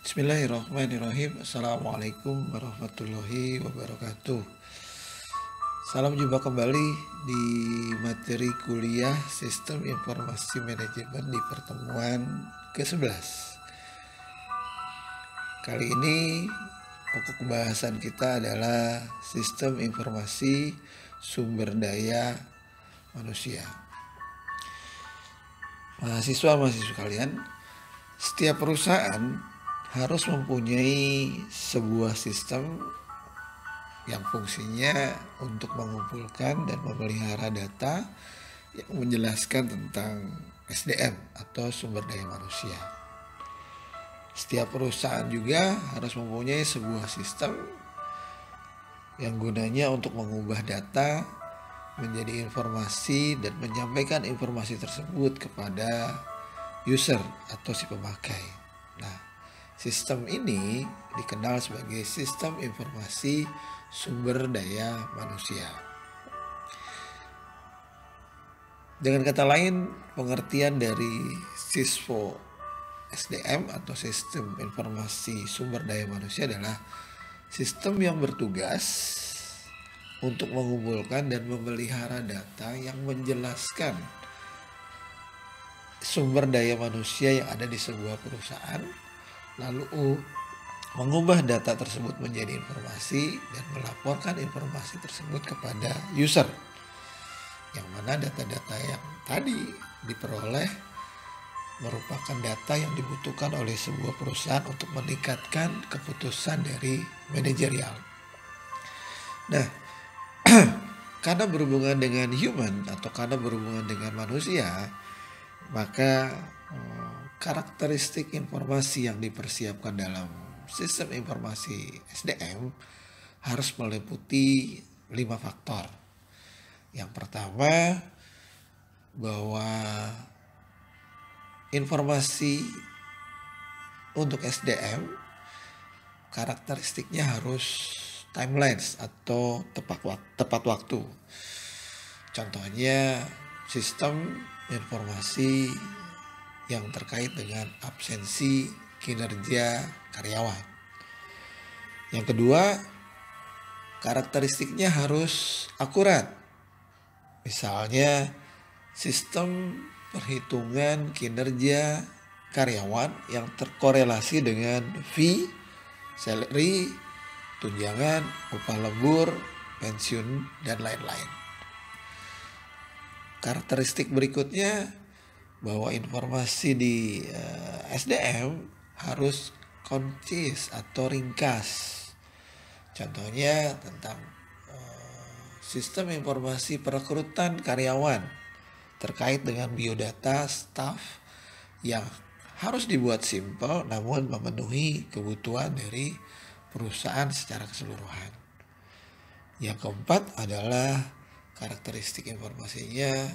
Bismillahirrahmanirrahim. Assalamualaikum warahmatullahi wabarakatuh. Salam jumpa kembali di materi kuliah Sistem Informasi Manajemen di pertemuan ke-11. Kali ini pokok pembahasan kita adalah Sistem Informasi Sumber Daya Manusia. Mahasiswa-mahasiswa kalian, setiap perusahaan harus mempunyai sebuah sistem yang fungsinya untuk mengumpulkan dan memelihara data yang menjelaskan tentang SDM atau sumber daya manusia. Setiap perusahaan juga harus mempunyai sebuah sistem yang gunanya untuk mengubah data menjadi informasi dan menyampaikan informasi tersebut kepada user atau si pemakai. Nah, sistem ini dikenal sebagai sistem informasi sumber daya manusia. Dengan kata lain, pengertian dari SISFO SDM atau sistem informasi sumber daya manusia adalah sistem yang bertugas untuk mengumpulkan dan memelihara data yang menjelaskan sumber daya manusia yang ada di sebuah perusahaan, lalu mengubah data tersebut menjadi informasi dan melaporkan informasi tersebut kepada user, yang mana data-data yang tadi diperoleh merupakan data yang dibutuhkan oleh sebuah perusahaan untuk meningkatkan keputusan dari manajerial. Nah, karena berhubungan dengan human atau karena berhubungan dengan manusia, maka karakteristik informasi yang dipersiapkan dalam sistem informasi SDM harus meliputi 5 faktor. Yang pertama, bahwa informasi untuk SDM karakteristiknya harus timelines atau tepat waktu. Contohnya sistem informasi yang terkait dengan absensi kinerja karyawan. Yang kedua, karakteristiknya harus akurat. Misalnya sistem perhitungan kinerja karyawan yang terkorelasi dengan fee, salary, tunjangan, upah lembur, pensiun, dan lain-lain. Karakteristik berikutnya bahwa informasi di SDM harus koncis atau ringkas. Contohnya tentang sistem informasi perekrutan karyawan terkait dengan biodata staff yang harus dibuat simpel namun memenuhi kebutuhan dari perusahaan secara keseluruhan. Yang keempat adalah karakteristik informasinya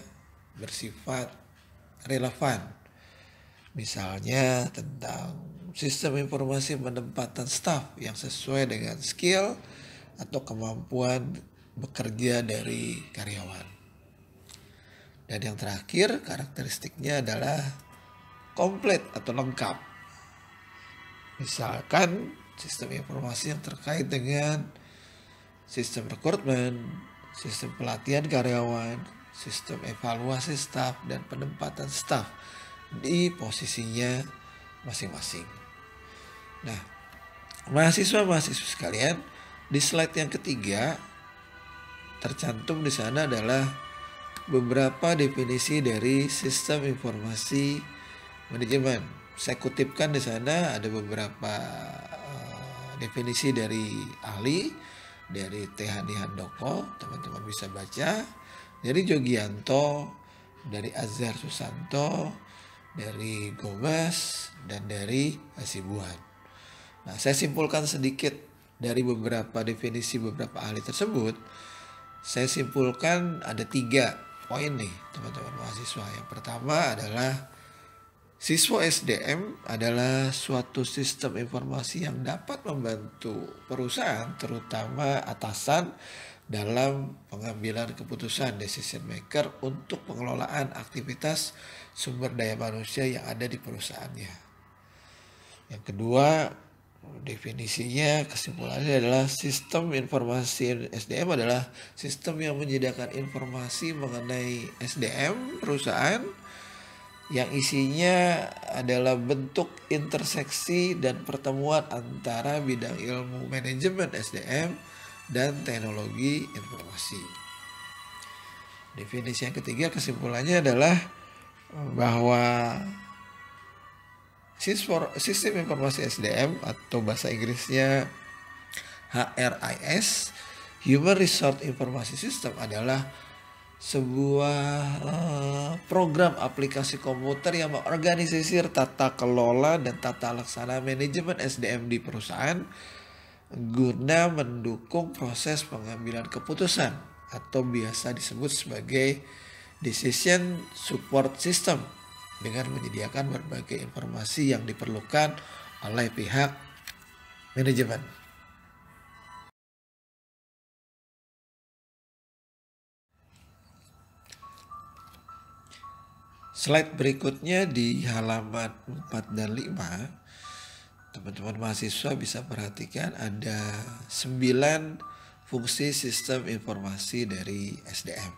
bersifat relevan. Misalnya tentang sistem informasi penempatan staf yang sesuai dengan skill atau kemampuan bekerja dari karyawan. Dan yang terakhir, karakteristiknya adalah komplit atau lengkap. Misalkan sistem informasi yang terkait dengan sistem rekrutmen, sistem pelatihan karyawan, sistem evaluasi staf, dan penempatan staf di posisinya masing-masing. Nah, mahasiswa-mahasiswa sekalian, di slide yang ketiga tercantum di sana adalah beberapa definisi dari sistem informasi manajemen. Saya kutipkan di sana ada beberapa definisi dari ahli, dari T. Hani Handoko, teman-teman bisa baca, dari Jogianto, dari Azhar Susanto, dari Gomez, dan dari Hasibuan. Nah, saya simpulkan sedikit dari beberapa definisi beberapa ahli tersebut. Saya simpulkan ada 3 poin nih teman-teman mahasiswa. Yang pertama adalah SISFO SDM adalah suatu sistem informasi yang dapat membantu perusahaan, terutama atasan, dalam pengambilan keputusan decision maker untuk pengelolaan aktivitas sumber daya manusia yang ada di perusahaannya. Yang kedua, definisinya, kesimpulannya adalah sistem informasi SDM adalah sistem yang menyediakan informasi mengenai SDM perusahaan yang isinya adalah bentuk interseksi dan pertemuan antara bidang ilmu manajemen SDM dan teknologi informasi. Definisi yang ketiga, kesimpulannya adalah bahwa sistem informasi SDM atau bahasa Inggrisnya HRIS, Human Resource Information System, adalah sebuah program aplikasi komputer yang mengorganisir tata kelola dan tata laksana manajemen SDM di perusahaan guna mendukung proses pengambilan keputusan atau biasa disebut sebagai decision support system dengan menyediakan berbagai informasi yang diperlukan oleh pihak manajemen. Slide berikutnya di halaman 4 dan 5, teman-teman mahasiswa bisa perhatikan ada 9 fungsi sistem informasi dari SDM.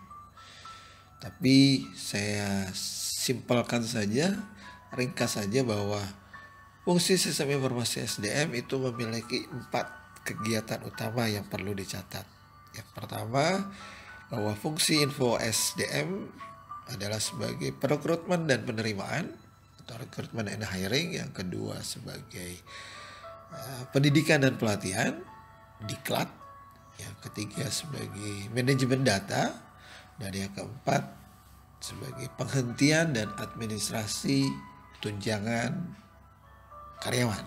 Tapi saya simpelkan saja, ringkas saja bahwa fungsi sistem informasi SDM itu memiliki 4 kegiatan utama yang perlu dicatat. Yang pertama, bahwa fungsi info SDM adalah sebagai perekrutmen dan penerimaan atau recruitment and hiring. Yang kedua sebagai pendidikan dan pelatihan, diklat. Yang ketiga sebagai manajemen data. Dan yang keempat sebagai penghentian dan administrasi tunjangan karyawan.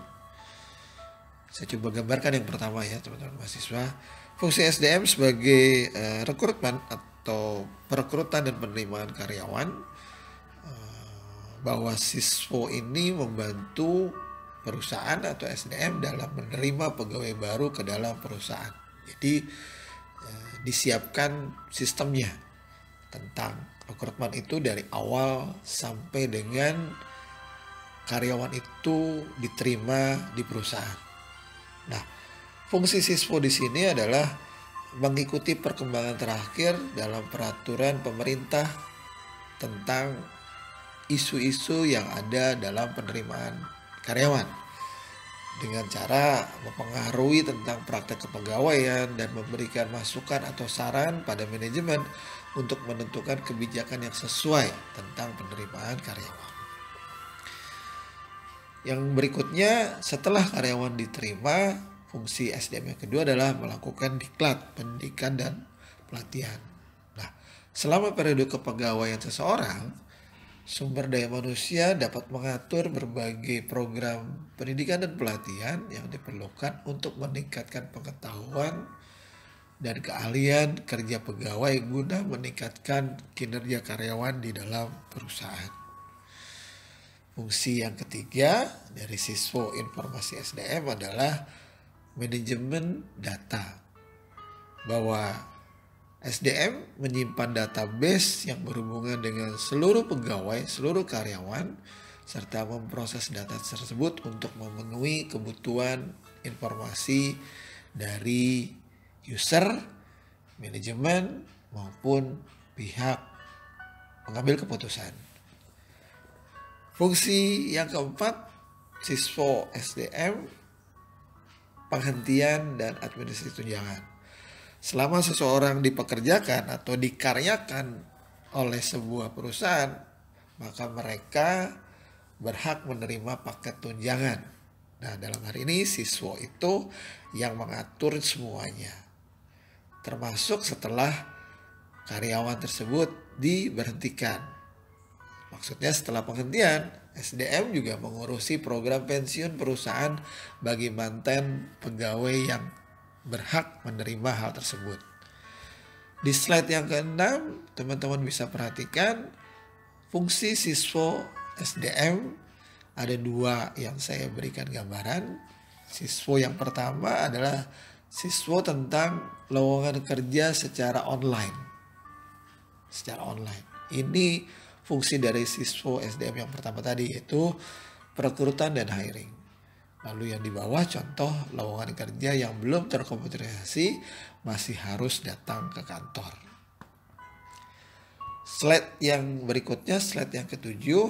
Saya coba gambarkan yang pertama ya teman-teman mahasiswa. Fungsi SDM sebagai rekrutmen atau perekrutan dan penerimaan karyawan, bahwa siswo ini membantu perusahaan atau SDM dalam menerima pegawai baru ke dalam perusahaan. Jadi disiapkan sistemnya tentang rekrutmen itu dari awal sampai dengan karyawan itu diterima di perusahaan. Nah, fungsi siswo di sini adalah mengikuti perkembangan terakhir dalam peraturan pemerintah tentang isu-isu yang ada dalam penerimaan karyawan dengan cara mempengaruhi tentang praktek kepegawaian dan memberikan masukan atau saran pada manajemen untuk menentukan kebijakan yang sesuai tentang penerimaan karyawan. Yang berikutnya, setelah karyawan diterima, fungsi SDM yang kedua adalah melakukan diklat, pendidikan dan pelatihan. Nah, selama periode kepegawaian seseorang, sumber daya manusia dapat mengatur berbagai program pendidikan dan pelatihan yang diperlukan untuk meningkatkan pengetahuan dan keahlian kerja pegawai guna meningkatkan kinerja karyawan di dalam perusahaan. Fungsi yang ketiga dari siswo informasi SDM adalah manajemen data, bahwa SDM menyimpan database yang berhubungan dengan seluruh pegawai, seluruh karyawan, serta memproses data tersebut untuk memenuhi kebutuhan informasi dari user, manajemen, maupun pihak pengambil keputusan. Fungsi yang keempat, siswo SDM, penghentian dan administrasi tunjangan. Selama seseorang dipekerjakan atau dikaryakan oleh sebuah perusahaan, maka mereka berhak menerima paket tunjangan. Nah, dalam hal ini siswo itu yang mengatur semuanya, termasuk setelah karyawan tersebut diberhentikan. Maksudnya setelah penghentian, SDM juga mengurusi program pensiun perusahaan bagi mantan pegawai yang berhak menerima hal tersebut. Di slide yang ke-6, teman-teman bisa perhatikan fungsi siswo SDM. Ada 2 yang saya berikan gambaran. Siswo yang pertama adalah siswo tentang lowongan kerja secara online. Ini fungsi dari siswo SDM yang pertama tadi, yaitu perekrutan dan hiring. Lalu yang di bawah contoh lowongan kerja yang belum terkomputerisasi masih harus datang ke kantor. Slide yang berikutnya, slide yang ketujuh,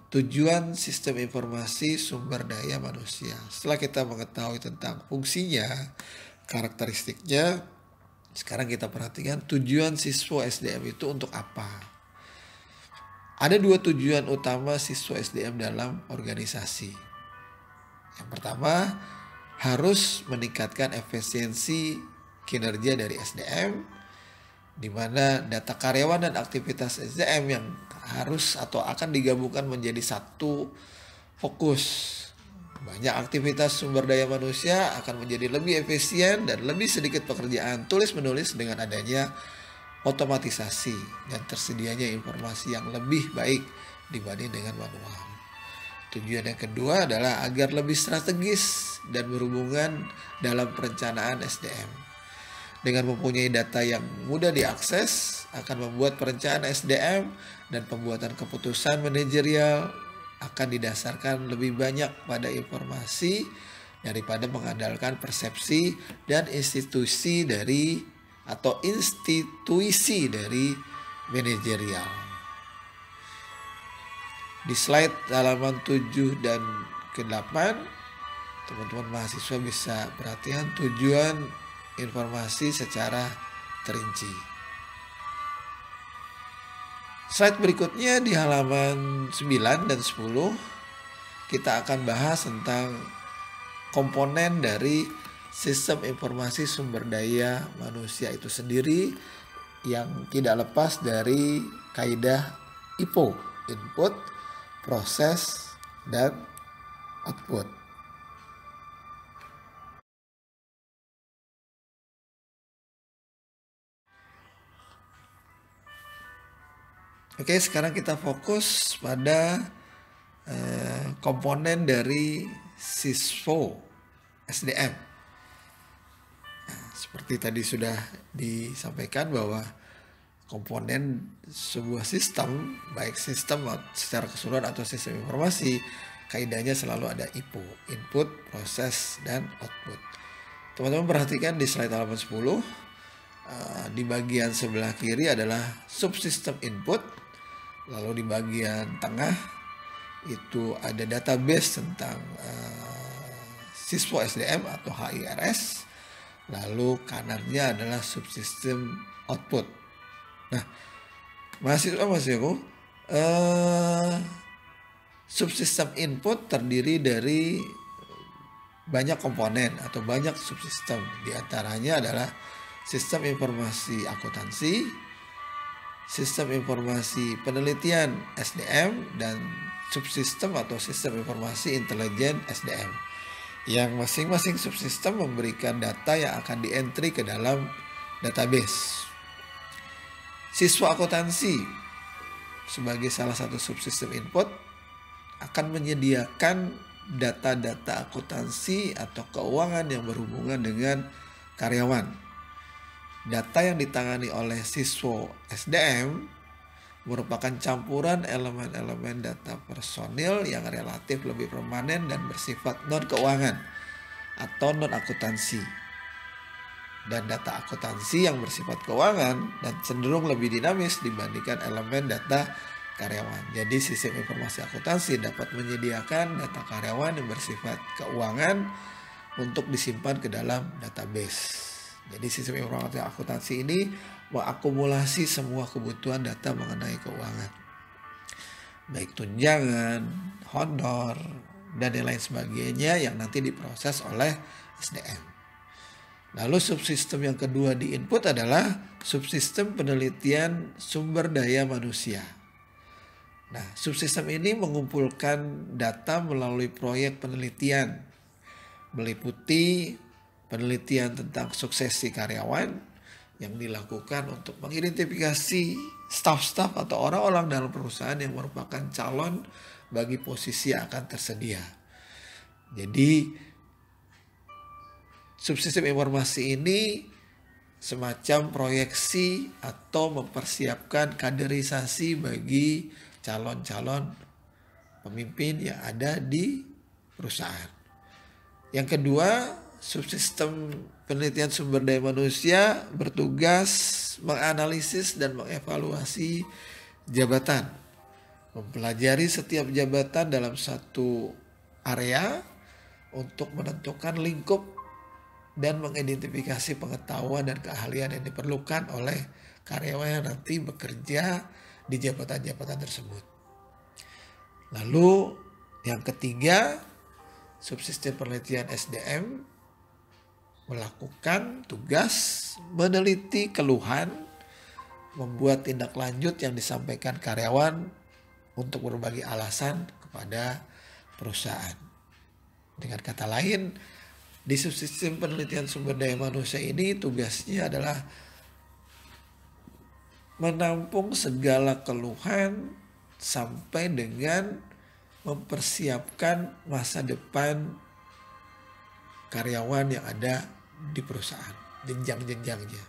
tujuan sistem informasi sumber daya manusia. Setelah kita mengetahui tentang fungsinya, karakteristiknya, sekarang kita perhatikan tujuan siswa SDM itu untuk apa. Ada dua tujuan utama siswa SDM dalam organisasi. Yang pertama, harus meningkatkan efisiensi kinerja dari SDM, di mana data karyawan dan aktivitas SDM yang harus atau akan digabungkan menjadi satu fokus. Banyak aktivitas sumber daya manusia akan menjadi lebih efisien dan lebih sedikit pekerjaan tulis-menulis dengan adanya otomatisasi dan tersedianya informasi yang lebih baik dibanding dengan manual. Tujuan yang kedua adalah agar lebih strategis dan berhubungan dalam perencanaan SDM. Dengan mempunyai data yang mudah diakses akan membuat perencanaan SDM dan pembuatan keputusan manajerial akan didasarkan lebih banyak pada informasi daripada mengandalkan persepsi dan institusi dari manajerial. Di slide halaman 7 dan ke-8, teman-teman mahasiswa bisa perhatikan tujuan informasi secara terinci. Slide berikutnya di halaman 9 dan 10, kita akan bahas tentang komponen dari sistem informasi sumber daya manusia itu sendiri yang tidak lepas dari kaidah IPO, input, proses, dan output. Oke, sekarang kita fokus pada komponen dari siswa SDM. Seperti tadi sudah disampaikan bahwa komponen sebuah sistem, baik sistem secara keseluruhan atau sistem informasi, kaidahnya selalu ada IPO, input, proses, dan output. Teman-teman perhatikan di slide halaman 10, di bagian sebelah kiri adalah subsistem input, lalu di bagian tengah itu ada database tentang siswa SDM atau HIRS, lalu kanannya adalah subsistem output. Nah, mahasiswa-mahasiswaku, subsistem input terdiri dari banyak komponen atau banyak subsistem. Di antaranya adalah sistem informasi akuntansi, sistem informasi penelitian SDM, dan subsistem atau sistem informasi intelijen SDM. Yang masing-masing subsistem memberikan data yang akan di-entry ke dalam database. Siswa akuntansi sebagai salah satu subsistem input akan menyediakan data-data akuntansi atau keuangan yang berhubungan dengan karyawan. Data yang ditangani oleh siswa SDM merupakan campuran elemen-elemen data personil yang relatif lebih permanen dan bersifat non-keuangan atau non-akuntansi. Dan data akuntansi yang bersifat keuangan dan cenderung lebih dinamis dibandingkan elemen data karyawan. Jadi sistem informasi akuntansi dapat menyediakan data karyawan yang bersifat keuangan untuk disimpan ke dalam database. Jadi sistem informasi akuntansi ini mengakumulasi semua kebutuhan data mengenai keuangan, baik tunjangan, honor, dan lain sebagainya yang nanti diproses oleh SDM. Lalu subsistem yang kedua di input adalah subsistem penelitian sumber daya manusia. Nah, subsistem ini mengumpulkan data melalui proyek penelitian, meliputi penelitian tentang suksesi karyawan yang dilakukan untuk mengidentifikasi staf-staf atau orang-orang dalam perusahaan yang merupakan calon bagi posisi yang akan tersedia. Jadi subsistem informasi ini semacam proyeksi atau mempersiapkan kaderisasi bagi calon-calon pemimpin yang ada di perusahaan. Yang kedua, subsistem penelitian sumber daya manusia bertugas menganalisis dan mengevaluasi jabatan, mempelajari setiap jabatan dalam satu area untuk menentukan lingkup dan mengidentifikasi pengetahuan dan keahlian yang diperlukan oleh karyawan yang nanti bekerja di jabatan-jabatan tersebut. Lalu yang ketiga, subsistem penelitian SDM melakukan tugas meneliti keluhan, membuat tindak lanjut yang disampaikan karyawan untuk berbagi alasan kepada perusahaan. Dengan kata lain, di subsistem penelitian sumber daya manusia ini tugasnya adalah menampung segala keluhan sampai dengan mempersiapkan masa depan karyawan yang ada di perusahaan, jenjang-jenjangnya.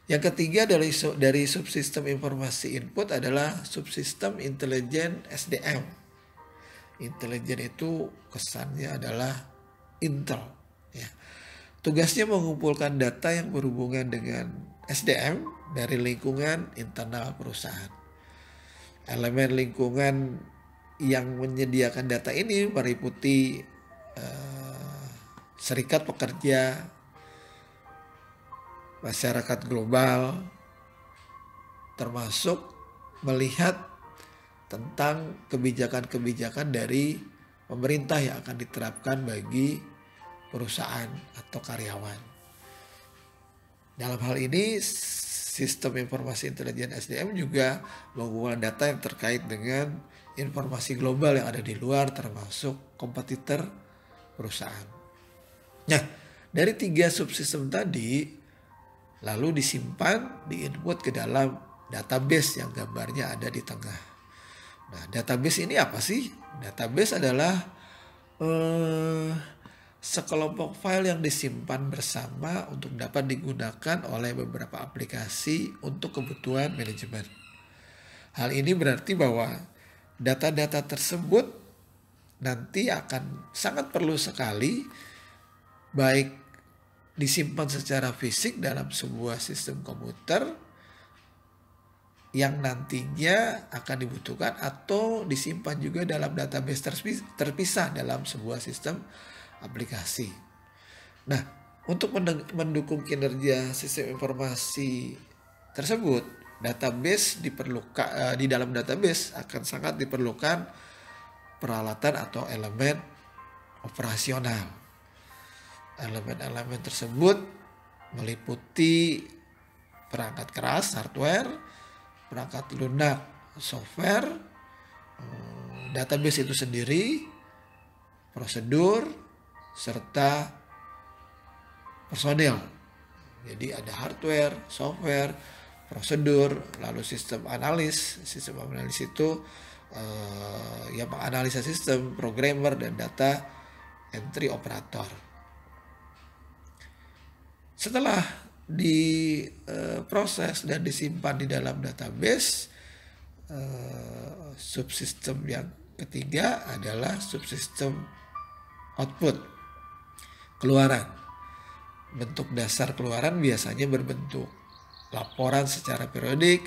Yang ketiga dari subsistem informasi input adalah subsistem intelijen SDM. Intelijen itu kesannya adalah intel. Ya. Tugasnya mengumpulkan data yang berhubungan dengan SDM dari lingkungan internal perusahaan. Elemen lingkungan yang menyediakan data ini meliputi serikat pekerja, masyarakat global, termasuk melihat tentang kebijakan-kebijakan dari pemerintah yang akan diterapkan bagi perusahaan atau karyawan. Dalam hal ini, sistem informasi intelijen SDM juga mengumpulkan data yang terkait dengan informasi global yang ada di luar, termasuk kompetitor perusahaan. Nah, dari 3 subsistem tadi lalu disimpan, diinput ke dalam database yang gambarnya ada di tengah. Nah, database ini apa sih? Database adalah sekelompok file yang disimpan bersama untuk dapat digunakan oleh beberapa aplikasi untuk kebutuhan manajemen. Hal ini berarti bahwa data-data tersebut nanti akan sangat perlu sekali baik disimpan secara fisik dalam sebuah sistem komputer yang nantinya akan dibutuhkan atau disimpan juga dalam database terpisah dalam sebuah sistem aplikasi. Nah, untuk mendukung kinerja sistem informasi tersebut, database diperlukan di dalam database akan sangat diperlukan peralatan atau elemen operasional. Elemen-elemen tersebut meliputi perangkat keras, hardware, perangkat lunak, software, database itu sendiri, prosedur, serta personil. Jadi ada hardware, software, prosedur, lalu sistem analis. Sistem analis itu yang menganalisa sistem, programmer, dan data entry operator. Setelah diproses dan disimpan di dalam database, subsistem yang ketiga adalah subsistem output, keluaran. Bentuk dasar keluaran biasanya berbentuk laporan secara periodik,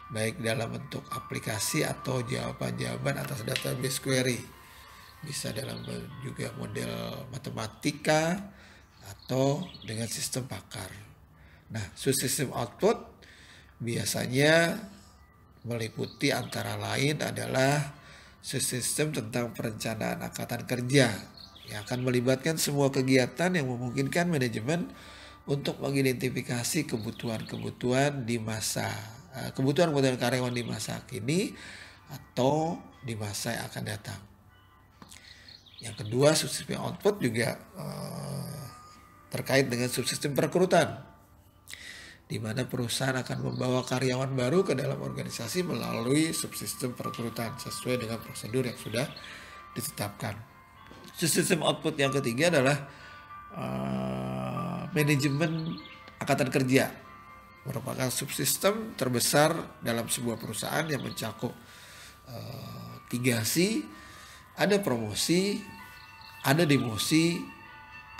baik dalam bentuk aplikasi atau jawaban-jawaban atas database query. Bisa dalam juga model matematika atau dengan sistem pakar. Nah, subsistem output biasanya meliputi antara lain adalah subsistem tentang perencanaan angkatan kerja yang akan melibatkan semua kegiatan yang memungkinkan manajemen untuk mengidentifikasi kebutuhan-kebutuhan karyawan di masa kini atau di masa yang akan datang. Yang kedua, subsistem output juga terkait dengan subsistem perekrutan, di mana perusahaan akan membawa karyawan baru ke dalam organisasi melalui subsistem perekrutan sesuai dengan prosedur yang sudah ditetapkan. Subsistem output yang ketiga adalah manajemen angkatan kerja, merupakan subsistem terbesar dalam sebuah perusahaan yang mencakup 3C, ada promosi, ada demosi,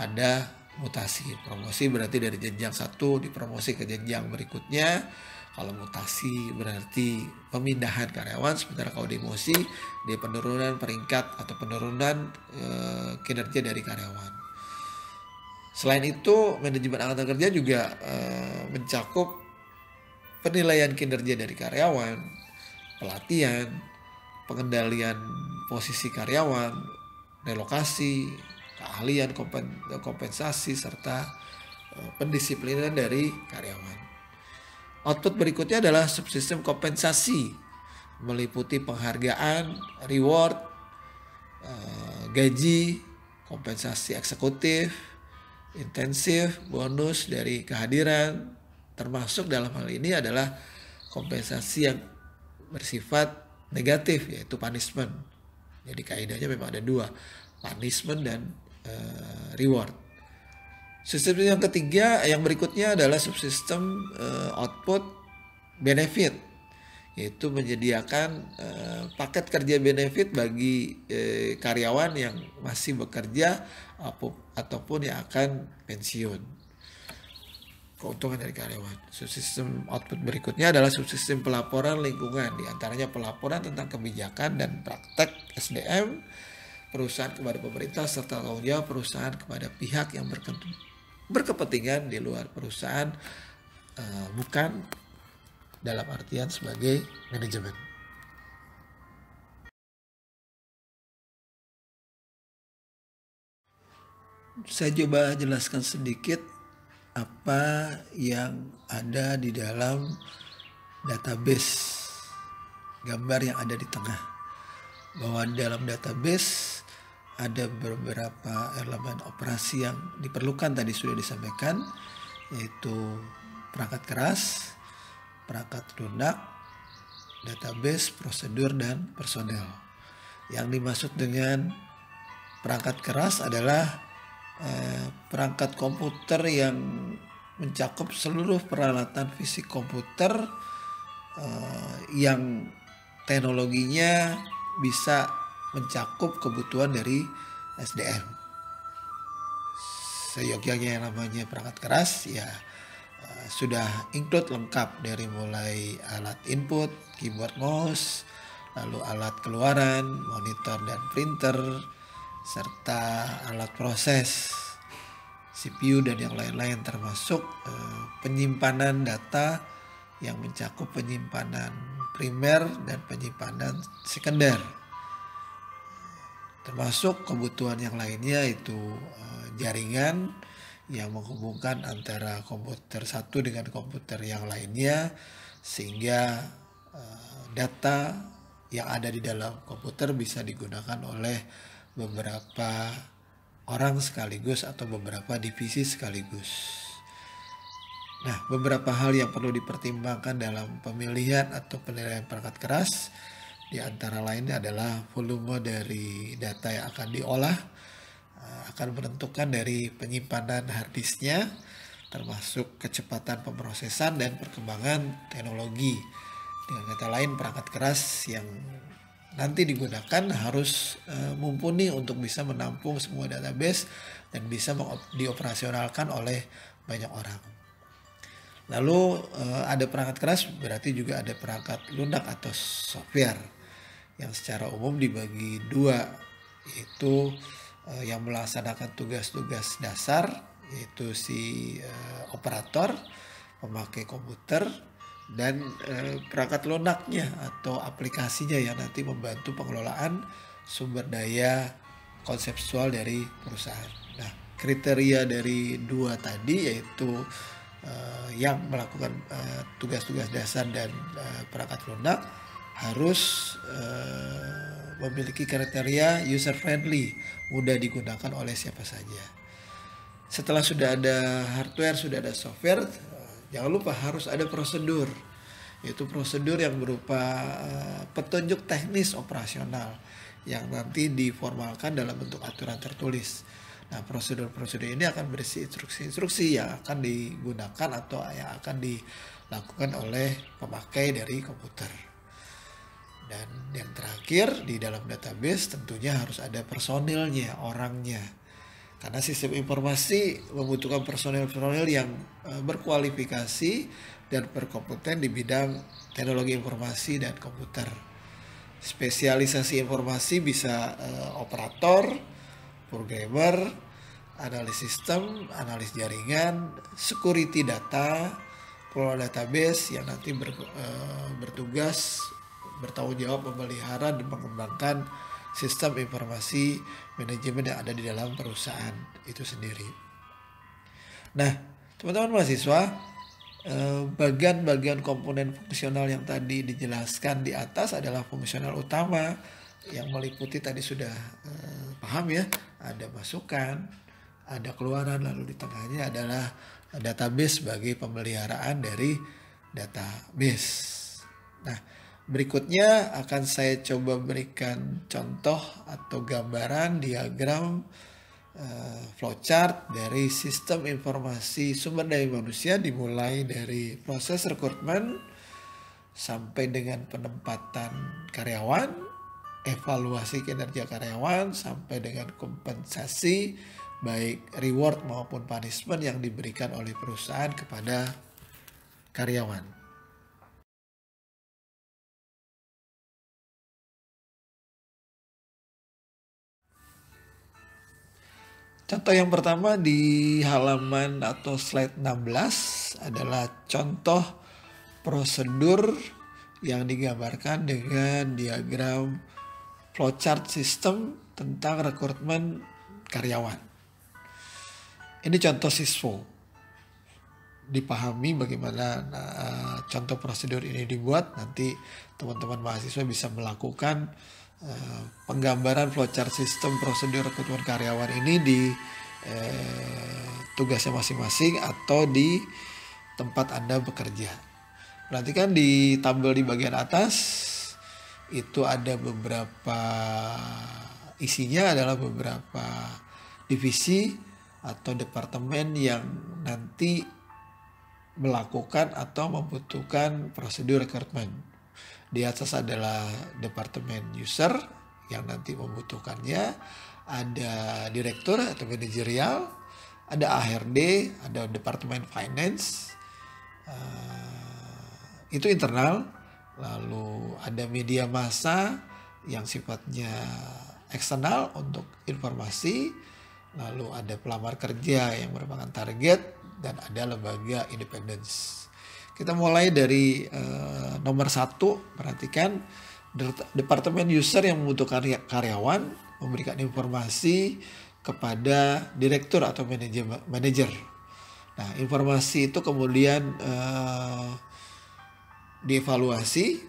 ada mutasi. Promosi berarti dari jenjang satu dipromosi ke jenjang berikutnya. Kalau mutasi berarti pemindahan karyawan, sementara kalau demosi dia penurunan peringkat atau penurunan kinerja dari karyawan. Selain itu, manajemen angkatan kerja juga mencakup penilaian kinerja dari karyawan, pelatihan, pengendalian posisi karyawan, relokasi, keahlian, kompensasi, serta pendisiplinan dari karyawan. Output berikutnya adalah subsistem kompensasi, meliputi penghargaan, reward, gaji, kompensasi eksekutif, intensif, bonus dari kehadiran, termasuk dalam hal ini adalah kompensasi yang bersifat negatif, yaitu punishment. Jadi kaidahnya memang ada dua, punishment dan reward. Sistem yang ketiga, yang berikutnya adalah subsistem output benefit, yaitu menyediakan paket kerja benefit bagi karyawan yang masih bekerja ataupun yang akan pensiun. Keuntungan dari karyawan. Subsistem output berikutnya adalah subsistem pelaporan lingkungan, diantaranya pelaporan tentang kebijakan dan praktek SDM perusahaan kepada pemerintah, serta tanggung jawab perusahaan kepada pihak yang berkepentingan di luar perusahaan, bukan dalam artian sebagai manajemen. Saya coba jelaskan sedikit apa yang ada di dalam database, gambar yang ada di tengah. Bahwa di dalam database ada beberapa elemen operasi yang diperlukan, tadi sudah disampaikan, yaitu perangkat keras, perangkat lunak, database, prosedur, dan personel. Yang dimaksud dengan perangkat keras adalah perangkat komputer yang mencakup seluruh peralatan fisik komputer yang teknologinya bisa mencakup kebutuhan dari SDM. Seyogyanya yang namanya perangkat keras ya sudah include lengkap, dari mulai alat input, keyboard, mouse, lalu alat keluaran, monitor dan printer, serta alat proses, CPU dan yang lain-lain, termasuk penyimpanan data yang mencakup penyimpanan primer dan penyimpanan sekunder. Termasuk kebutuhan yang lainnya itu jaringan yang menghubungkan antara komputer satu dengan komputer yang lainnya, sehingga data yang ada di dalam komputer bisa digunakan oleh beberapa orang sekaligus atau beberapa divisi sekaligus. Nah, beberapa hal yang perlu dipertimbangkan dalam pemilihan atau penilaian perangkat keras, di antara lainnya adalah volume dari data yang akan diolah, akan menentukan dari penyimpanan harddisknya, termasuk kecepatan pemrosesan dan perkembangan teknologi. Dengan kata lain, perangkat keras yang nanti digunakan harus mumpuni untuk bisa menampung semua database dan bisa dioperasionalkan oleh banyak orang. Lalu ada perangkat keras, berarti juga ada perangkat lunak atau software yang secara umum dibagi dua, yaitu yang melaksanakan tugas-tugas dasar, yaitu si operator, pemakai komputer, dan perangkat lunaknya atau aplikasinya yang nanti membantu pengelolaan sumber daya konseptual dari perusahaan. Nah, kriteria dari dua tadi, yaitu yang melakukan tugas-tugas dasar dan perangkat lunak, harus memiliki kriteria user friendly, mudah digunakan oleh siapa saja. Setelah sudah ada hardware, sudah ada software, jangan lupa harus ada prosedur, yaitu prosedur yang berupa petunjuk teknis operasional yang nanti diformalkan dalam bentuk aturan tertulis. Nah, prosedur-prosedur ini akan berisi instruksi-instruksi yang akan digunakan atau yang akan dilakukan oleh pemakai dari komputer. Dan yang terakhir, di dalam database tentunya harus ada personilnya, orangnya. Karena sistem informasi membutuhkan personil-personil yang berkualifikasi dan berkompeten di bidang teknologi informasi dan komputer. Spesialisasi informasi bisa operator, programmer, analis sistem, analis jaringan, security data, pengelola database yang nanti bertugas bertanggung jawab memelihara dan mengembangkan sistem informasi manajemen yang ada di dalam perusahaan itu sendiri. Nah, teman-teman mahasiswa, bagian-bagian komponen fungsional yang tadi dijelaskan di atas adalah fungsional utama yang meliputi tadi sudah paham ya, ada masukan, ada keluaran, lalu di tengahnya adalah database sebagai pemeliharaan dari database. Nah, berikutnya akan saya coba berikan contoh atau gambaran diagram flowchart dari sistem informasi sumber daya manusia, dimulai dari proses rekrutmen sampai dengan penempatan karyawan, evaluasi kinerja karyawan, sampai dengan kompensasi baik reward maupun punishment yang diberikan oleh perusahaan kepada karyawan. Contoh yang pertama di halaman atau slide 16 adalah contoh prosedur yang digambarkan dengan diagram flowchart sistem tentang rekrutmen karyawan. Ini contoh siswo. Dipahami bagaimana contoh prosedur ini dibuat, nanti teman-teman mahasiswa bisa melakukan penggambaran flowchart sistem prosedur rekrutmen karyawan ini di tugasnya masing-masing atau di tempat Anda bekerja. Perhatikan di tabel di bagian atas itu ada beberapa, isinya adalah beberapa divisi atau departemen yang nanti melakukan atau membutuhkan prosedur rekrutmen. Di atas adalah departemen user yang nanti membutuhkannya, ada direktur atau manajerial, ada HRD, ada departemen finance, itu internal. Lalu ada media massa yang sifatnya eksternal untuk informasi, lalu ada pelamar kerja yang merupakan target, dan ada lembaga independence. Kita mulai dari nomor 1, perhatikan departemen user yang membutuhkan karyawan memberikan informasi kepada direktur atau manajer. Nah, informasi itu kemudian dievaluasi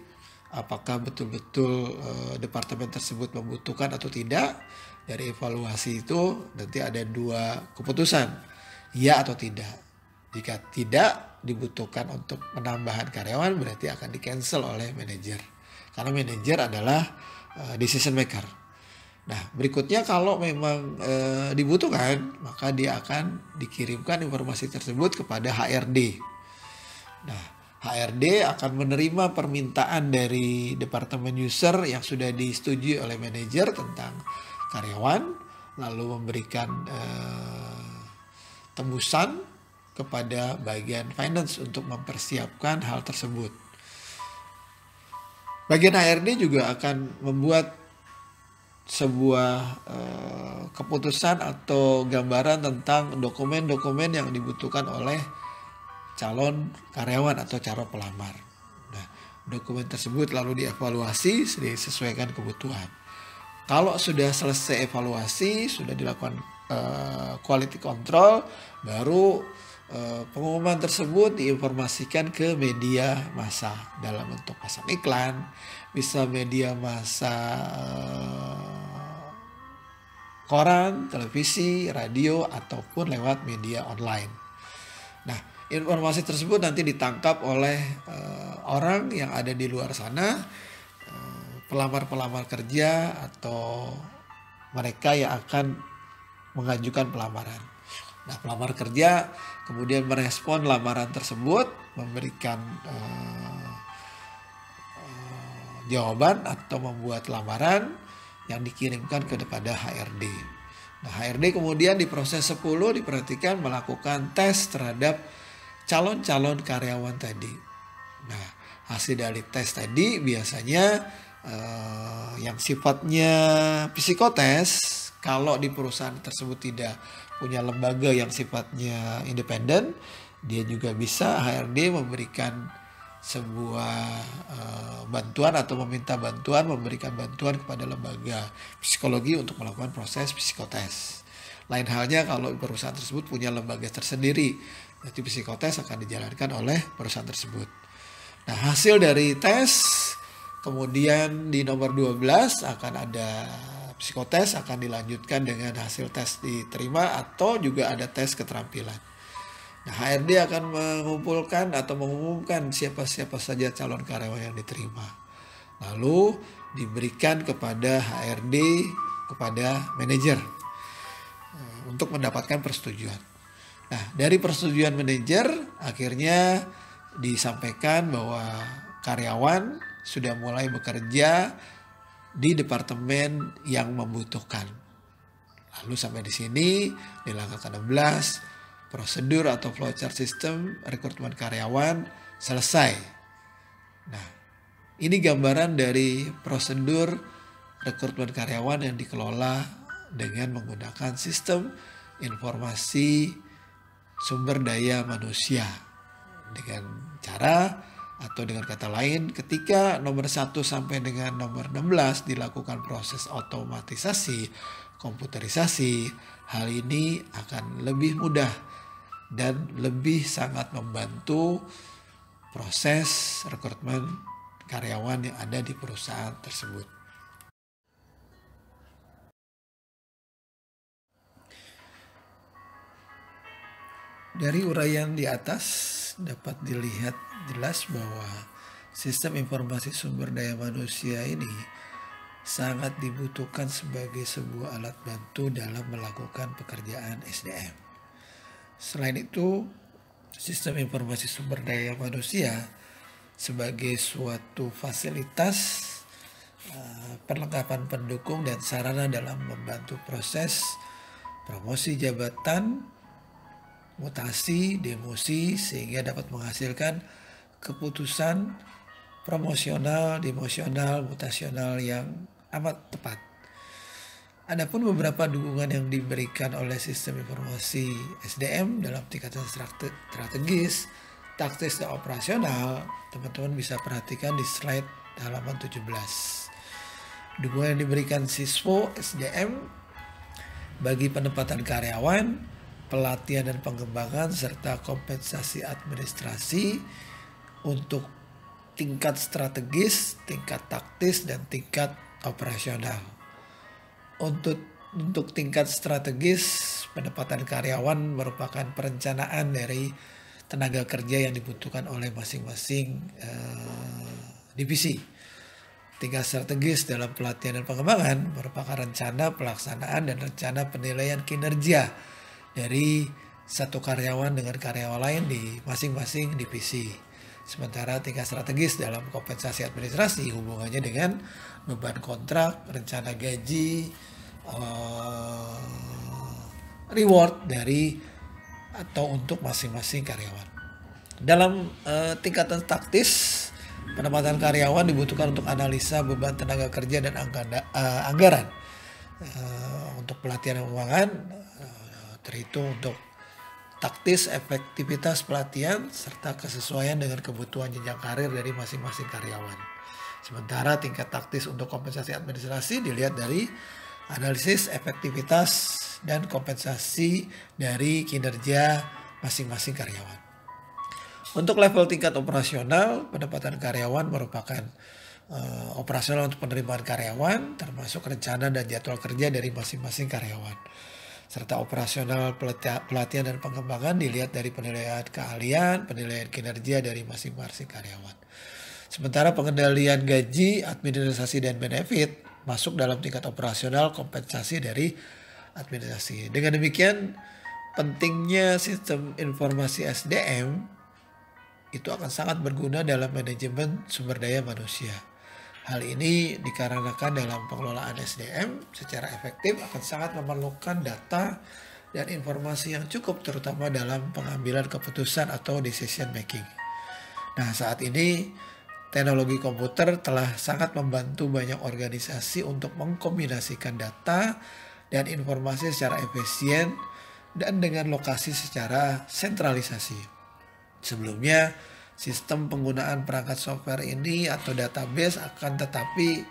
apakah betul-betul departemen tersebut membutuhkan atau tidak. Dari evaluasi itu nanti ada 2 keputusan, ya atau tidak. Jika tidak dibutuhkan untuk penambahan karyawan, berarti akan di-cancel oleh manajer. Karena manajer adalah decision maker. Nah, berikutnya kalau memang dibutuhkan, maka dia akan dikirimkan informasi tersebut kepada HRD. Nah, HRD akan menerima permintaan dari departemen user yang sudah disetujui oleh manajer tentang karyawan, lalu memberikan tembusan kepada bagian finance untuk mempersiapkan hal tersebut. Bagian HRD juga akan membuat sebuah keputusan atau gambaran tentang dokumen-dokumen yang dibutuhkan oleh calon karyawan atau calon pelamar. Nah, dokumen tersebut lalu dievaluasi disesuaikan kebutuhan. Kalau sudah selesai evaluasi, sudah dilakukan quality control, baru pengumuman tersebut diinformasikan ke media massa dalam bentuk pasang iklan, bisa media massa koran, televisi, radio, ataupun lewat media online. Nah, informasi tersebut nanti ditangkap oleh orang yang ada di luar sana, pelamar-pelamar kerja atau mereka yang akan mengajukan pelamaran. Nah, pelamar kerja kemudian merespon lamaran tersebut, memberikan jawaban atau membuat lamaran yang dikirimkan kepada HRD. Nah, HRD kemudian di proses 10 diperhatikan melakukan tes terhadap calon-calon karyawan tadi. Nah, hasil dari tes tadi biasanya yang sifatnya psikotes, kalau di perusahaan tersebut tidak punya lembaga yang sifatnya independen, dia juga bisa HRD memberikan sebuah bantuan atau meminta bantuan, memberikan bantuan kepada lembaga psikologi untuk melakukan proses psikotes. Lain halnya kalau perusahaan tersebut punya lembaga tersendiri, berarti psikotes akan dijalankan oleh perusahaan tersebut. Nah, hasil dari tes kemudian di nomor 12 akan ada psikotes, akan dilanjutkan dengan hasil tes diterima atau juga ada tes keterampilan. Nah, HRD akan mengumpulkan atau mengumumkan siapa-siapa saja calon karyawan yang diterima. Lalu diberikan kepada HRD, kepada manajer untuk mendapatkan persetujuan. Nah, dari persetujuan manajer akhirnya disampaikan bahwa karyawan sudah mulai bekerja di departemen yang membutuhkan. Lalu sampai di sini di langkah ke-16 prosedur atau flowchart sistem rekrutmen karyawan selesai. Nah, ini gambaran dari prosedur rekrutmen karyawan yang dikelola dengan menggunakan sistem informasi sumber daya manusia. Dengan cara atau dengan kata lain, ketika nomor 1 sampai dengan nomor 16 dilakukan proses otomatisasi, komputerisasi, hal ini akan lebih mudah dan lebih sangat membantu proses rekrutmen karyawan yang ada di perusahaan tersebut. Dari uraian di atas dapat dilihat jelas bahwa sistem informasi sumber daya manusia ini sangat dibutuhkan sebagai sebuah alat bantu dalam melakukan pekerjaan SDM. Selain itu, sistem informasi sumber daya manusia sebagai suatu fasilitas perlengkapan pendukung dan sarana dalam membantu proses promosi jabatan, mutasi, demosi, sehingga dapat menghasilkan keputusan promosional, demosional, mutasional yang amat tepat. Adapun beberapa dukungan yang diberikan oleh sistem informasi SDM dalam tingkatan strategis, taktis, dan operasional, teman-teman bisa perhatikan di slide halaman 17. Dukungan yang diberikan siswo SDM bagi penempatan karyawan, pelatihan dan pengembangan, serta kompensasi administrasi untuk tingkat strategis, tingkat taktis, dan tingkat operasional. Untuk tingkat strategis, penempatan karyawan merupakan perencanaan dari tenaga kerja yang dibutuhkan oleh masing-masing divisi. Tingkat strategis dalam pelatihan dan pengembangan merupakan rencana pelaksanaan dan rencana penilaian kinerja dari satu karyawan dengan karyawan lain di masing-masing divisi. Sementara tingkat strategis dalam kompensasi administrasi hubungannya dengan beban kontrak, rencana gaji, reward dari atau untuk masing-masing karyawan. Dalam tingkatan taktis, penempatan karyawan dibutuhkan untuk analisa beban tenaga kerja dan anggaran. Untuk pelatihan dan pengembangan terhitung untuk taktis, efektivitas pelatihan, serta kesesuaian dengan kebutuhan jenjang karir dari masing-masing karyawan. Sementara tingkat taktis untuk kompensasi administrasi dilihat dari analisis efektivitas dan kompensasi dari kinerja masing-masing karyawan. Untuk level tingkat operasional, penempatan karyawan merupakan operasional untuk penerimaan karyawan, termasuk rencana dan jadwal kerja dari masing-masing karyawan. Serta operasional pelatihan dan pengembangan dilihat dari penilaian keahlian, penilaian kinerja dari masing-masing karyawan. Sementara pengendalian gaji, administrasi, dan benefit masuk dalam tingkat operasional, kompensasi dari administrasi. Dengan demikian, pentingnya sistem informasi SDM itu akan sangat berguna dalam manajemen sumber daya manusia. Hal ini dikarenakan dalam pengelolaan SDM secara efektif akan sangat memerlukan data dan informasi yang cukup terutama dalam pengambilan keputusan atau decision making. Nah, saat ini teknologi komputer telah sangat membantu banyak organisasi untuk mengkombinasikan data dan informasi secara efisien dan dengan lokasi secara sentralisasi. Sebelumnya, sistem penggunaan perangkat software ini atau database akan tetapi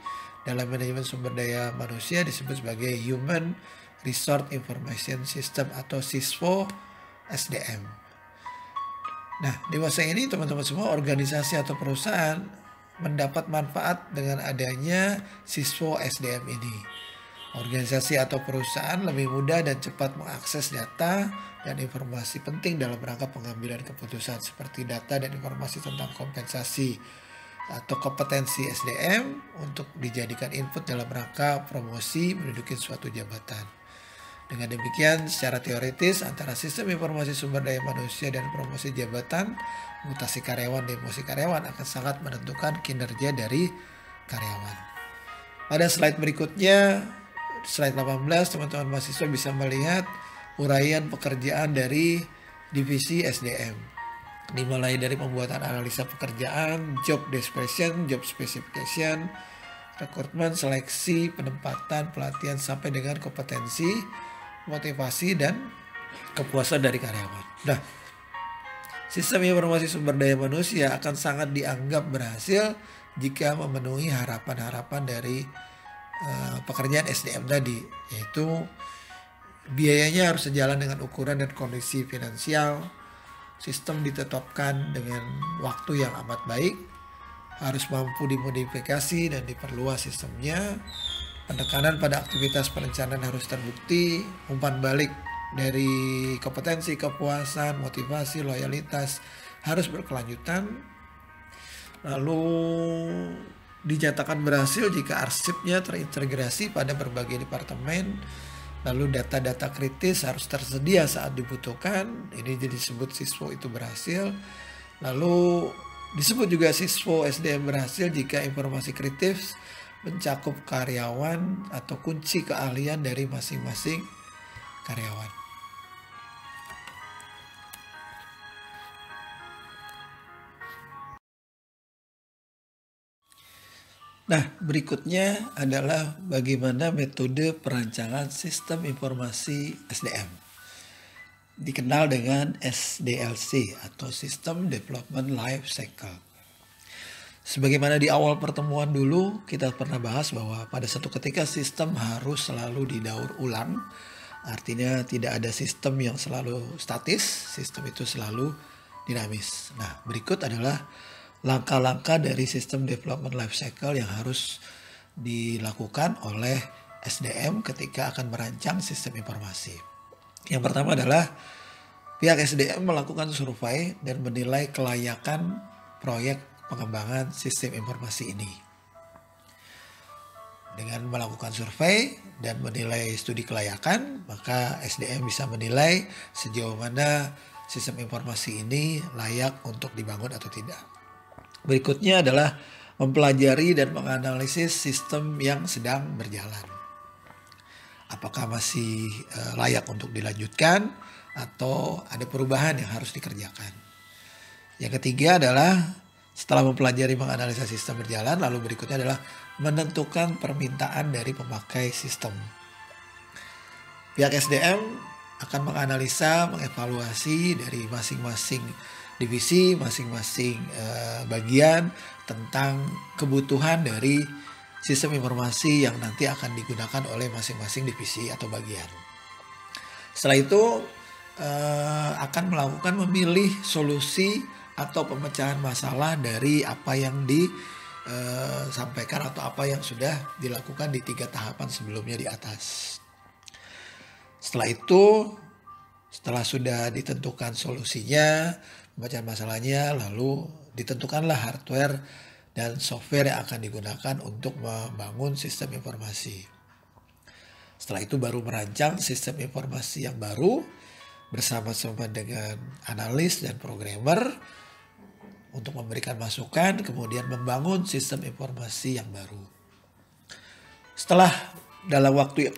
dalam manajemen sumber daya manusia disebut sebagai Human Resource Information System atau SISO SDM. Nah, di masa ini teman-teman semua organisasi atau perusahaan mendapat manfaat dengan adanya SISO SDM ini. Organisasi atau perusahaan lebih mudah dan cepat mengakses data dan informasi penting dalam rangka pengambilan keputusan seperti data dan informasi tentang kompensasi atau kompetensi SDM untuk dijadikan input dalam rangka promosi menduduki suatu jabatan. Dengan demikian, secara teoritis antara sistem informasi sumber daya manusia dan promosi jabatan, mutasi karyawan dan emosi karyawan akan sangat menentukan kinerja dari karyawan. Pada slide berikutnya, slide 18, teman-teman mahasiswa bisa melihat uraian pekerjaan dari divisi SDM. Dimulai dari pembuatan analisa pekerjaan, job description, job specification, rekrutmen, seleksi, penempatan, pelatihan, sampai dengan kompetensi, motivasi, dan kepuasan dari karyawan. Nah, sistem informasi sumber daya manusia akan sangat dianggap berhasil jika memenuhi harapan-harapan dari pekerjaan SDM tadi, yaitu biayanya harus sejalan dengan ukuran dan kondisi finansial, sistem ditetapkan dengan waktu yang amat baik, harus mampu dimodifikasi dan diperluas sistemnya, penekanan pada aktivitas perencanaan harus terbukti, umpan balik dari kompetensi, kepuasan, motivasi, loyalitas harus berkelanjutan, lalu dinyatakan berhasil jika arsipnya terintegrasi pada berbagai departemen, lalu data-data kritis harus tersedia saat dibutuhkan, ini jadi disebut SISO itu berhasil. Lalu disebut juga SISO SDM berhasil jika informasi kritis mencakup karyawan atau kunci keahlian dari masing-masing karyawan. Nah, berikutnya adalah bagaimana metode perancangan sistem informasi SDM. Dikenal dengan SDLC atau System Development Life Cycle. Sebagaimana di awal pertemuan dulu kita pernah bahas bahwa pada satu ketika sistem harus selalu didaur ulang. Artinya tidak ada sistem yang selalu statis, sistem itu selalu dinamis. Nah, berikut adalah langkah-langkah dari sistem development life cycle yang harus dilakukan oleh SDM ketika akan merancang sistem informasi. Yang pertama adalah pihak SDM melakukan survei dan menilai kelayakan proyek pengembangan sistem informasi ini. Dengan melakukan survei dan menilai studi kelayakan, maka SDM bisa menilai sejauh mana sistem informasi ini layak untuk dibangun atau tidak. Berikutnya adalah mempelajari dan menganalisis sistem yang sedang berjalan. Apakah masih layak untuk dilanjutkan atau ada perubahan yang harus dikerjakan. Yang ketiga adalah setelah mempelajari menganalisa sistem berjalan, lalu berikutnya adalah menentukan permintaan dari pemakai sistem. Pihak SDM akan menganalisa, mengevaluasi dari masing-masing divisi, masing-masing bagian tentang kebutuhan dari sistem informasi yang nanti akan digunakan oleh masing-masing divisi atau bagian. Setelah itu akan melakukan memilih solusi atau pemecahan masalah dari apa yang disampaikan atau apa yang sudah dilakukan di 3 tahapan sebelumnya di atas. Setelah itu, setelah sudah ditentukan solusinya, pemecahan masalahnya, lalu ditentukanlah hardware dan software yang akan digunakan untuk membangun sistem informasi. Setelah itu baru merancang sistem informasi yang baru bersama-sama dengan analis dan programmer untuk memberikan masukan, kemudian membangun sistem informasi yang baru. Setelah dalam waktu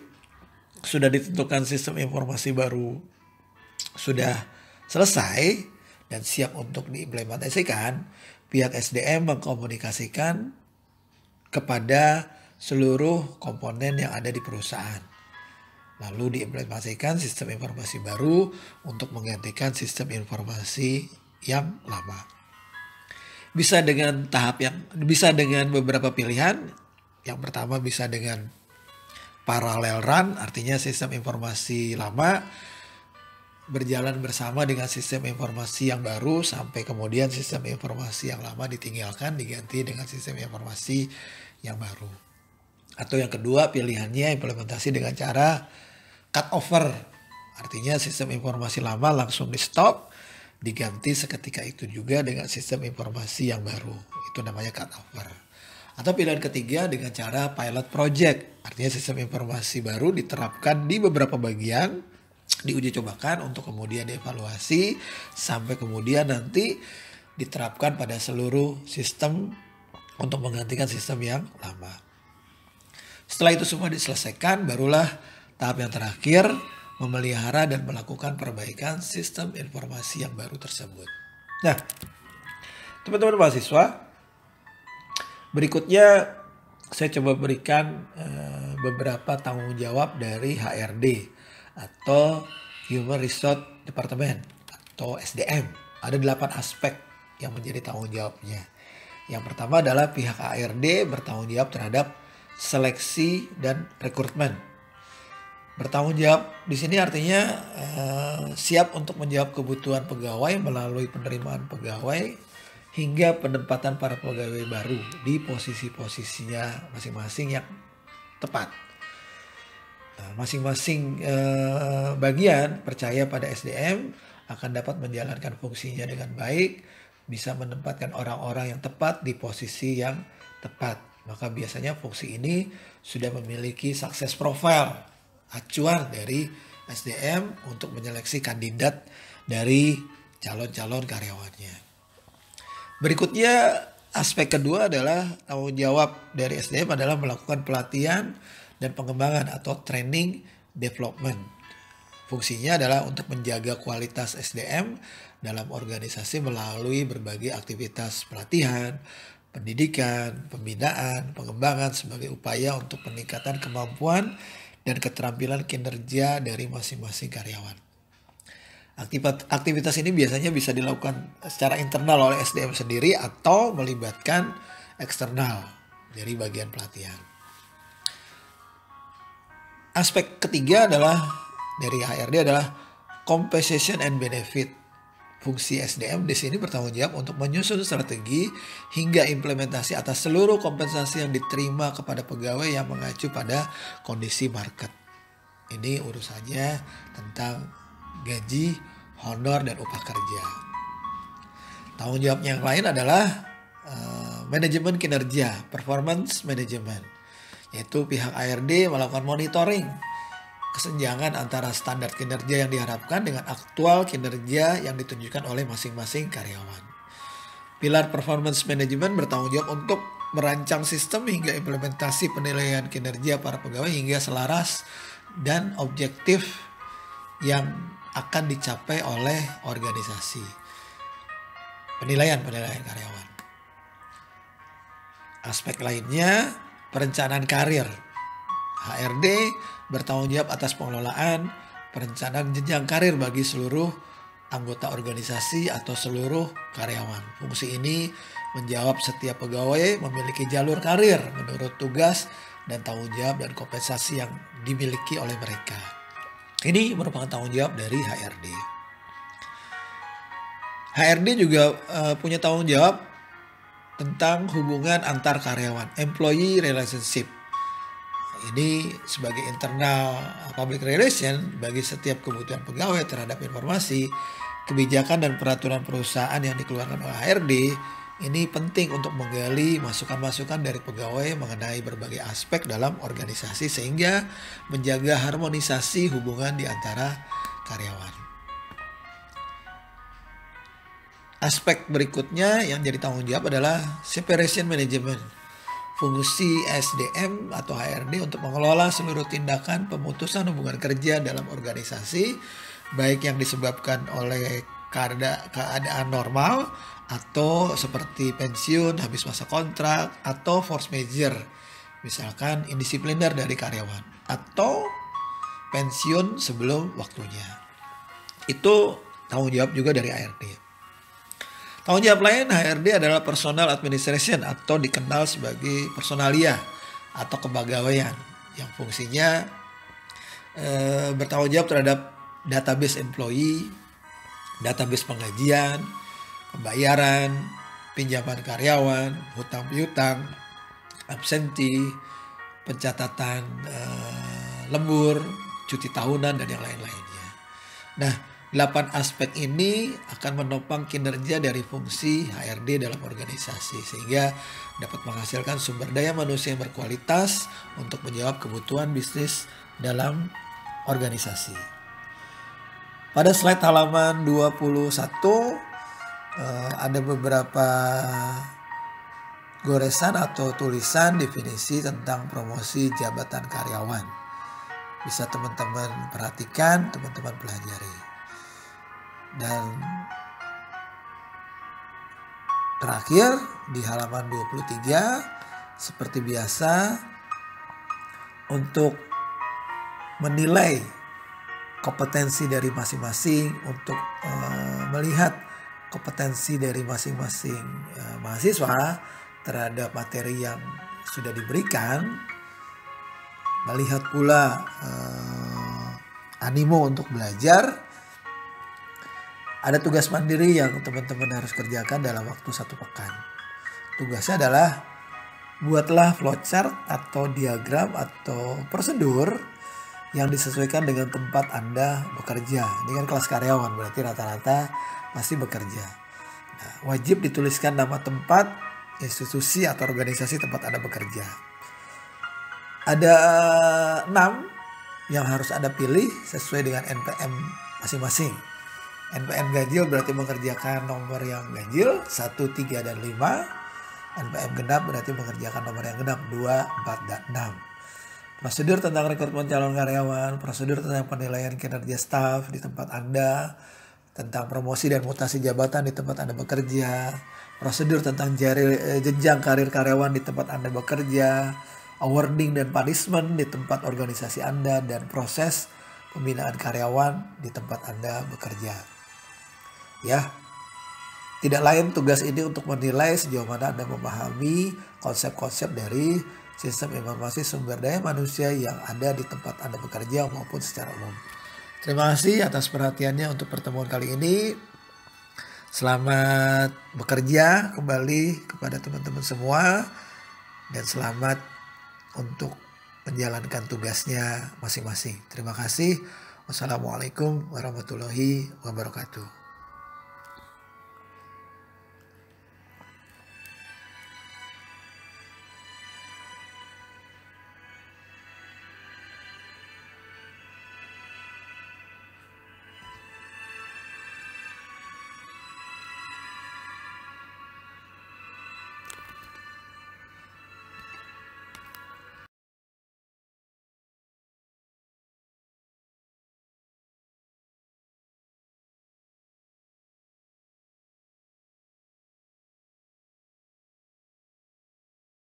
sudah ditentukan sistem informasi baru sudah selesai dan siap untuk diimplementasikan, pihak SDM mengkomunikasikan kepada seluruh komponen yang ada di perusahaan. Lalu diimplementasikan sistem informasi baru untuk menggantikan sistem informasi yang lama. Bisa dengan beberapa pilihan. Yang pertama bisa dengan parallel run, artinya sistem informasi lama berjalan bersama dengan sistem informasi yang baru sampai kemudian sistem informasi yang lama ditinggalkan diganti dengan sistem informasi yang baru. Atau yang kedua pilihannya implementasi dengan cara cut over. Artinya sistem informasi lama langsung di stop, diganti seketika itu juga dengan sistem informasi yang baru. Itu namanya cut over. Atau pilihan ketiga dengan cara pilot project. Artinya sistem informasi baru diterapkan di beberapa bagian, diuji cobakan untuk kemudian dievaluasi sampai kemudian nanti diterapkan pada seluruh sistem untuk menggantikan sistem yang lama. Setelah itu semua diselesaikan, barulah tahap yang terakhir memelihara dan melakukan perbaikan sistem informasi yang baru tersebut. Nah, teman-teman mahasiswa, berikutnya saya coba berikan beberapa tanggung jawab dari HRD atau Human Resource Department atau SDM. Ada 8 aspek yang menjadi tanggung jawabnya. Yang pertama adalah pihak HRD bertanggung jawab terhadap seleksi dan rekrutmen. Bertanggung jawab di sini artinya siap untuk menjawab kebutuhan pegawai melalui penerimaan pegawai hingga penempatan para pegawai baru di posisi-posisinya masing-masing yang tepat. Masing-masing bagian percaya pada SDM akan dapat menjalankan fungsinya dengan baik, bisa menempatkan orang-orang yang tepat di posisi yang tepat. Maka biasanya fungsi ini sudah memiliki success profile, acuan dari SDM untuk menyeleksi kandidat dari calon-calon karyawannya. Berikutnya aspek kedua adalah tanggung jawab dari SDM adalah melakukan pelatihan dan pengembangan atau training development. Fungsinya adalah untuk menjaga kualitas SDM dalam organisasi melalui berbagai aktivitas pelatihan, pendidikan, pembinaan, pengembangan sebagai upaya untuk peningkatan kemampuan dan keterampilan kinerja dari masing-masing karyawan. Aktivitas ini biasanya bisa dilakukan secara internal oleh SDM sendiri atau melibatkan eksternal dari bagian pelatihan. Aspek ketiga adalah dari HRD adalah compensation and benefit. Fungsi SDM di sini bertanggung jawab untuk menyusun strategi hingga implementasi atas seluruh kompensasi yang diterima kepada pegawai yang mengacu pada kondisi market. Ini urusannya tentang gaji, honor, dan upah kerja. Tanggung jawab yang lain adalah manajemen kinerja, performance management, yaitu pihak HRD melakukan monitoring kesenjangan antara standar kinerja yang diharapkan dengan aktual kinerja yang ditunjukkan oleh masing-masing karyawan. Pilar performance management bertanggung jawab untuk merancang sistem hingga implementasi penilaian kinerja para pegawai hingga selaras dan objektif yang akan dicapai oleh organisasi. Penilaian karyawan. Aspek lainnya, perencanaan karir. HRD bertanggung jawab atas pengelolaan perencanaan jenjang karir bagi seluruh anggota organisasi atau seluruh karyawan. Fungsi ini menjawab setiap pegawai memiliki jalur karir menurut tugas dan tanggung jawab dan kompensasi yang dimiliki oleh mereka. Ini merupakan tanggung jawab dari HRD. HRD juga punya tanggung jawab tentang hubungan antar karyawan, employee relationship. Ini sebagai internal public relation bagi setiap kebutuhan pegawai terhadap informasi, kebijakan dan peraturan perusahaan yang dikeluarkan oleh HRD. Ini penting untuk menggali masukan-masukan dari pegawai mengenai berbagai aspek dalam organisasi sehingga menjaga harmonisasi hubungan di antara karyawan. Aspek berikutnya yang jadi tanggung jawab adalah separation management. Fungsi SDM atau HRD untuk mengelola seluruh tindakan pemutusan hubungan kerja dalam organisasi, baik yang disebabkan oleh keadaan normal atau seperti pensiun, habis masa kontrak, atau force majeure, misalkan indisipliner dari karyawan, atau pensiun sebelum waktunya. Itu tanggung jawab juga dari HRD. Tanggung jawab lain HRD adalah personal administration atau dikenal sebagai personalia atau kepegawaian yang fungsinya bertanggung jawab terhadap database employee, database penggajian, pembayaran, pinjaman karyawan, hutang piutang, absensi, pencatatan lembur, cuti tahunan, dan yang lain-lainnya. Nah, 8 aspek ini akan menopang kinerja dari fungsi HRD dalam organisasi sehingga dapat menghasilkan sumber daya manusia yang berkualitas untuk menjawab kebutuhan bisnis dalam organisasi. Pada slide halaman 21 ada beberapa goresan atau tulisan definisi tentang promosi jabatan karyawan. Bisa teman-teman perhatikan, teman-teman pelajari. Dan terakhir di halaman 23 seperti biasa untuk menilai kompetensi dari masing-masing, untuk melihat kompetensi dari masing-masing mahasiswa terhadap materi yang sudah diberikan, melihat pula animo untuk belajar. Ada tugas mandiri yang teman-teman harus kerjakan dalam waktu 1 pekan. Tugasnya adalah buatlah flowchart atau diagram atau prosedur yang disesuaikan dengan tempat Anda bekerja. Ini kan kelas karyawan, berarti rata-rata pasti bekerja. Nah, wajib dituliskan nama tempat, institusi atau organisasi tempat Anda bekerja. Ada 6 yang harus Anda pilih sesuai dengan NPM masing-masing. NPM ganjil berarti mengerjakan nomor yang ganjil 1, 3, dan 5. NPM genap berarti mengerjakan nomor yang genap 2, 4, dan 6. Prosedur tentang rekrutmen calon karyawan, prosedur tentang penilaian kinerja staf di tempat Anda, tentang promosi dan mutasi jabatan di tempat Anda bekerja, prosedur tentang jenjang karir karyawan di tempat Anda bekerja, awarding dan punishment di tempat organisasi Anda, dan proses pembinaan karyawan di tempat Anda bekerja. Ya, tidak lain tugas ini untuk menilai sejauh mana Anda memahami konsep-konsep dari sistem informasi sumber daya manusia yang ada di tempat Anda bekerja maupun secara umum. Terima kasih atas perhatiannya untuk pertemuan kali ini. Selamat bekerja kembali kepada teman-teman semua dan selamat untuk menjalankan tugasnya masing-masing. Terima kasih. Wassalamualaikum warahmatullahi wabarakatuh.